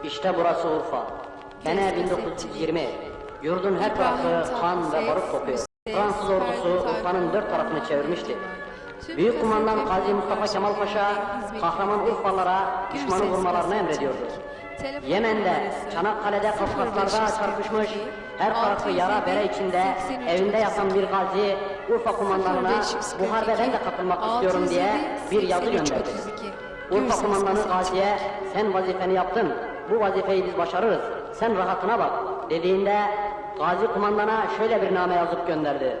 İşte burası Urfa. Sene 1920. Yurdun her tarafı kan ve barut kokuyor. Fransız ordusu Urfa'nın 4 tarafını çevirmişti. Büyük kumandan Gazi Mustafa Kemal Paşa, kahraman Urfalılara düşmanı vurmalarını emrediyordu. Yemen'de, Çanakkale'de, Kafkaslar'da çarpışmış, her tarafı yara bere içinde, evinde yatan bir gazi, Urfa kumandanına bu harbe ben de katılmak istiyorum diye bir yazı gönderdi. Urfa kumandanı gaziye, sen vazifeni yaptın, bu vazifeyi biz başarırız, sen rahatına bak dediğinde, gazi kumandana şöyle bir name yazıp gönderdi.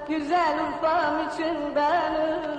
Güzel Urfa'm için ben ölürüm.